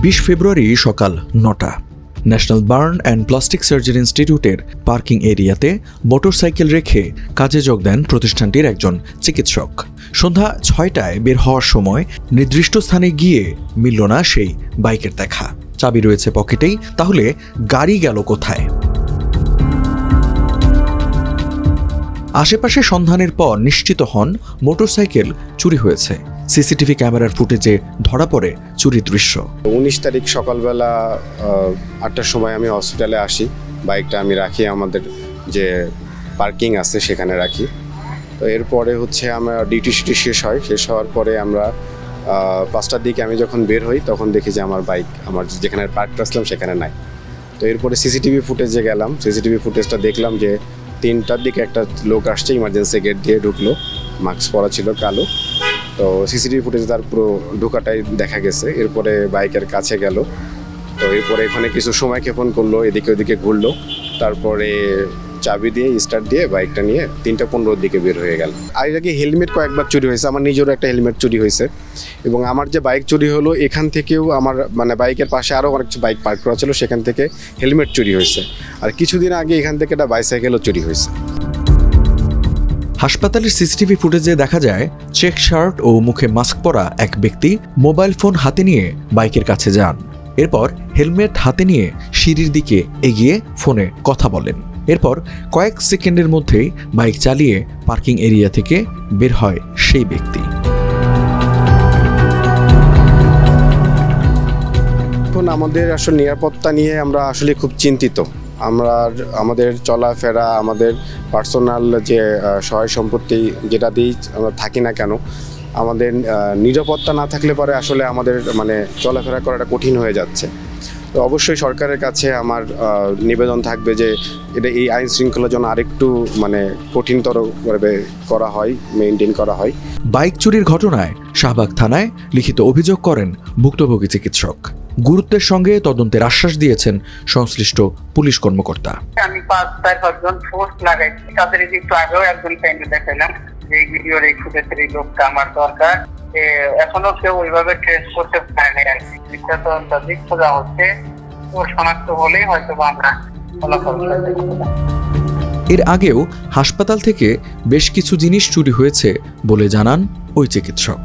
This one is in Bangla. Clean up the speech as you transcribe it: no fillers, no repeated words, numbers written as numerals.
20 ফেব্রুয়ারি সকাল 9টা national burn and plastic surgery ইনস্টিটিউটের পার্কিং এরিয়াতে মোটরসাইকেল রেখে কাজে যোগ দেন প্রতিষ্ঠানটির একজন চিকিৎসক। সন্ধ্যা 6টায় বের হওয়ার সময় নির্দিষ্ট স্থানে গিয়ে মিলল না সেই বাইকের দেখা। চাবি রয়েছে পকেটেই, তাহলে গাড়ি গেল কোথায়? আশেপাশে সন্ধানের পর নিশ্চিত হন মোটরসাইকেল চুরি হয়েছে। সিসিটিভি ক্যামেরার ফুটেজে ধরা পড়ে চুরির দৃশ্য। 19 তারিখ সকালবেলা 8টার সময় আমি হসপিটালে আসি। বাইকটা আমি রাখি আমাদের যে পার্কিং আছে সেখানে রাখি। তো এরপরে আমার ডিউটি শেষ হওয়ার পরে আমরা 5টার দিকে আমি যখন বের হই তখন দেখি যে আমার বাইক আমার যেখানে পার্ক করছিলাম সেখানে নাই। তো এরপরে সিসিটিভি ফুটেজে গেলাম। সিসিটিভি ফুটেজটা দেখলাম যে 3টার দিকে একটা লোক আসছে, ইমার্জেন্সি গেট দিয়ে ঢুকলো, মাস্ক পরা ছিল, কালো। তো সিসিটিভি ফুটেজে তার পুরো ঢোকাটাই দেখা গেছে। এরপরে বাইকের কাছে গেল, তো এরপরে এখানে কিছু সময় ক্ষেপণ করলো, এদিকে ওদিকে ঘুরলো, তারপরে চাবি দিয়ে স্টার্ট দিয়ে বাইকটা নিয়ে 3:15-র দিকে বের হয়ে গেল। আর এর আগে হেলমেট কয়েকবার চুরি হয়েছে, আমার নিজেরও একটা হেলমেট চুরি হয়েছে। এবং আমার যে বাইক চুরি হলো এখান থেকেও আমার বাইকের পাশে আরও অনেক বাইক পার্ক করা ছিল, সেখান থেকে হেলমেট চুরি হয়েছে। আর কিছুদিন আগে এখান থেকে একটা বাইসাইকেলও চুরি হয়েছে। হাসপাতালের সিসিটিভি ফুটেজে দেখা যায় চেক শার্ট ও মুখে মাস্ক পরা এক ব্যক্তি মোবাইল ফোন হাতে নিয়ে বাইকের কাছে যান। এরপর হেলমেট হাতে নিয়ে সিঁড়ির দিকে এগিয়ে ফোনে কথা বলেন। এরপর কয়েক সেকেন্ডের মধ্যেই বাইক চালিয়ে পার্কিং এরিয়া থেকে বের হয় সেই ব্যক্তি। এখন আমাদের আসলে নিরাপত্তা নিয়ে আমরা আসলে খুব চিন্তিত। আমাদের চলাফেরা, আমাদের পার্সোনাল যে সহায় সম্পত্তি যেটা দিয়েই আমরা থাকি না কেন, আমাদের নিরাপত্তা না থাকলে পরে আসলে আমাদের চলাফেরা করাটা কঠিন হয়ে যাচ্ছে। তো অবশ্যই সরকারের কাছে আমার নিবেদন থাকবে যে এই আইন শৃঙ্খলা যেন আরেকটু কঠিনতর করা হয়, মেইনটেইন করা হয়। বাইক চুরির ঘটনায় শাহবাগ থানায় লিখিত অভিযোগ করেন ভুক্তভোগী চিকিৎসক। গুরুত্বের সঙ্গে তদন্তের আশ্বাস দিয়েছেন সংশ্লিষ্ট পুলিশ কর্মকর্তা। আমি 5-4 জন ফোর্স লাগাইছি, তাদের একটু আগেও একজন ফ্রেন্ড দেখাইলাম যে এই ভিডিওর এই ফুটেজের এই লোকটা আমার দরকার। এখনো কেউ ওইভাবে ট্রেস করতে পারেনি আর কি। এটা তদন্তাধীন খোঁজা হচ্ছে, ও শনাক্ত হলেই হয়তো আমরা ফলাফল পাবো। এর আগেও হাসপাতাল থেকে বেশ কিছু জিনিস চুরি হয়েছে বলে জানান ওই চিকিৎসক।